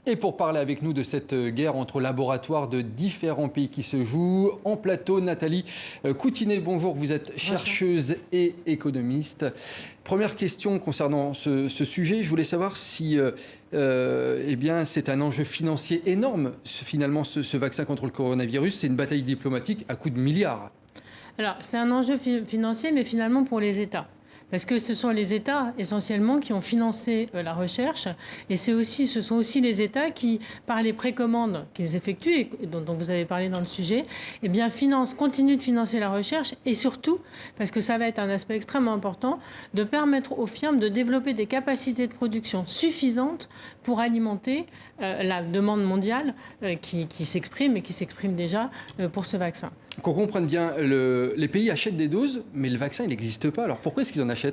Et pour parler avec nous de cette guerre entre laboratoires de différents pays qui se joue, en plateau, Nathalie Coutinet, bonjour, vous êtes chercheuse et économiste. Première question concernant ce sujet, je voulais savoir si eh bien, c'est un enjeu financier énorme, finalement, ce vaccin contre le coronavirus. C'est une bataille diplomatique à coups de milliards. Alors, c'est un enjeu financier, mais finalement pour les États. Parce que ce sont les États essentiellement qui ont financé la recherche et ce sont aussi les États qui, par les précommandes qu'ils effectuent et dont vous avez parlé dans le sujet, eh bien continuent de financer la recherche et surtout, parce que ça va être un aspect extrêmement important, de permettre aux firmes de développer des capacités de production suffisantes pour alimenter la demande mondiale qui s'exprime et qui s'exprime déjà pour ce vaccin. Qu'on comprenne bien, les pays achètent des doses, mais le vaccin, il n'existe pas. Alors pourquoi est-ce qu'ils en achètent ?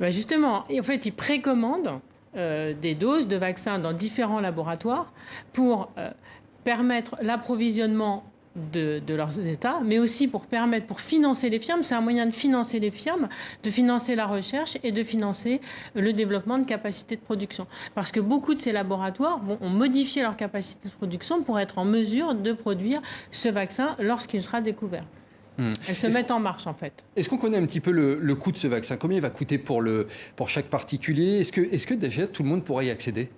Justement, en fait, ils précommandent des doses de vaccins dans différents laboratoires pour permettre l'approvisionnement de leurs États, mais aussi pour financer les firmes. C'est un moyen de financer les firmes, de financer la recherche et de financer le développement de capacités de production. Parce que beaucoup de ces laboratoires ont modifié leur capacité de production pour être en mesure de produire ce vaccin lorsqu'il sera découvert. Elles se mettent en marche, en fait. Est-ce qu'on connaît un petit peu le coût de ce vaccin? Combien il va coûter pour chaque particulier? Est-ce que déjà tout le monde pourrait y accéder?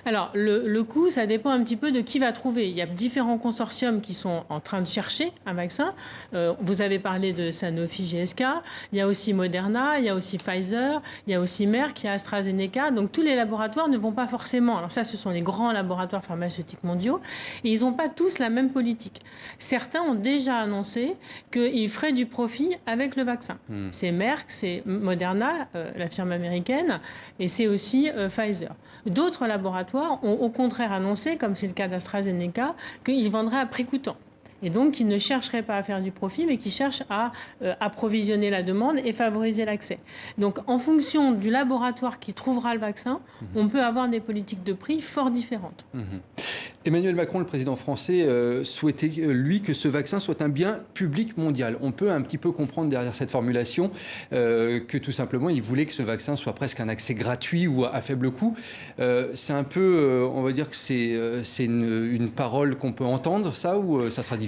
Alors, le coût, ça dépend un petit peu de qui va trouver. Il y a différents consortiums qui sont en train de chercher un vaccin. Vous avez parlé de Sanofi GSK, il y a aussi Moderna, il y a aussi Pfizer, il y a aussi Merck, il y a AstraZeneca. Donc, tous les laboratoires ne vont pas forcément... Alors ça, ce sont les grands laboratoires pharmaceutiques mondiaux. Et ils n'ont pas tous la même politique. Certains ont déjà annoncé qu'ils feraient du profit avec le vaccin. C'est Merck, c'est Moderna, la firme américaine, et c'est aussi Pfizer. D'autres laboratoires ont au contraire annoncé, comme c'est le cas d'AstraZeneca, qu'ils vendraient à prix coûtant. Et donc, ils ne chercheraient pas à faire du profit, mais qu'ils cherchent à approvisionner la demande et favoriser l'accès. Donc, en fonction du laboratoire qui trouvera le vaccin, on peut avoir des politiques de prix fort différentes. Emmanuel Macron, le président français, souhaitait, lui, que ce vaccin soit un bien public mondial. On peut un petit peu comprendre derrière cette formulation que tout simplement, il voulait que ce vaccin soit presque un accès gratuit ou à faible coût. C'est un peu, on va dire que c'est une parole qu'on peut entendre, ça, ou ça sera difficile ?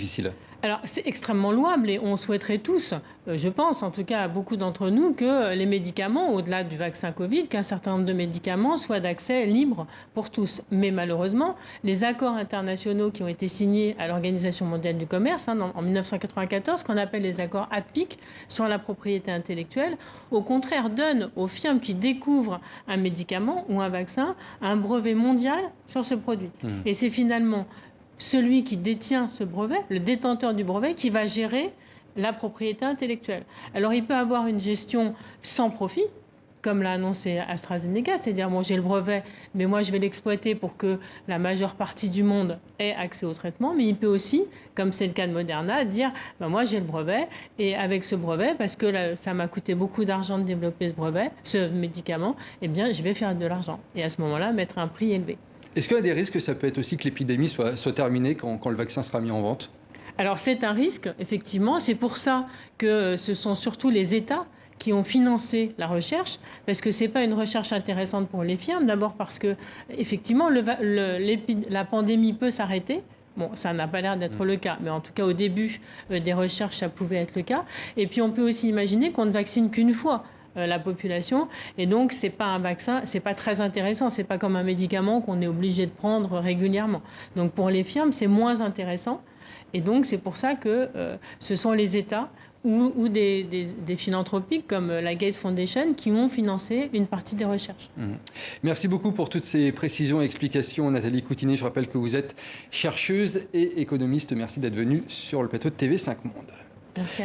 Alors, c'est extrêmement louable et on souhaiterait tous, je pense, en tout cas à beaucoup d'entre nous, que les médicaments, au-delà du vaccin Covid, qu'un certain nombre de médicaments soient d'accès libre pour tous. Mais malheureusement, les accords internationaux qui ont été signés à l'Organisation mondiale du commerce en 1994, qu'on appelle les accords APIC sur la propriété intellectuelle, au contraire donnent aux firmes qui découvrent un médicament ou un vaccin un brevet mondial sur ce produit. Et c'est finalement celui qui détient ce brevet, le détenteur du brevet, qui va gérer la propriété intellectuelle. Alors, il peut avoir une gestion sans profit, comme l'a annoncé AstraZeneca, c'est-à-dire, bon, j'ai le brevet, mais moi, je vais l'exploiter pour que la majeure partie du monde ait accès au traitement. Mais il peut aussi, comme c'est le cas de Moderna, dire, ben, moi, j'ai le brevet, et avec ce brevet, parce que là, ça m'a coûté beaucoup d'argent de développer ce brevet, ce médicament, eh bien, je vais faire de l'argent. Et à ce moment-là, mettre un prix élevé. Est-ce qu'il y a des risques que ça peut être aussi que l'épidémie soit terminée quand le vaccin sera mis en vente ? Alors c'est un risque, effectivement. C'est pour ça que ce sont surtout les États qui ont financé la recherche, parce que ce n'est pas une recherche intéressante pour les firmes. D'abord parce que, effectivement, la pandémie peut s'arrêter. Bon, ça n'a pas l'air d'être le cas, mais en tout cas, au début des recherches, ça pouvait être le cas. Et puis, on peut aussi imaginer qu'on ne vaccine qu'une fois la population, et donc c'est pas un vaccin, c'est pas très intéressant, c'est pas comme un médicament qu'on est obligé de prendre régulièrement. Donc pour les firmes, c'est moins intéressant, et donc c'est pour ça que ce sont les États ou des philanthropiques comme la Gates Foundation qui ont financé une partie des recherches. Merci beaucoup pour toutes ces précisions et explications, Nathalie Coutinet. Je rappelle que vous êtes chercheuse et économiste. Merci d'être venue sur le plateau de TV5 Monde. Merci.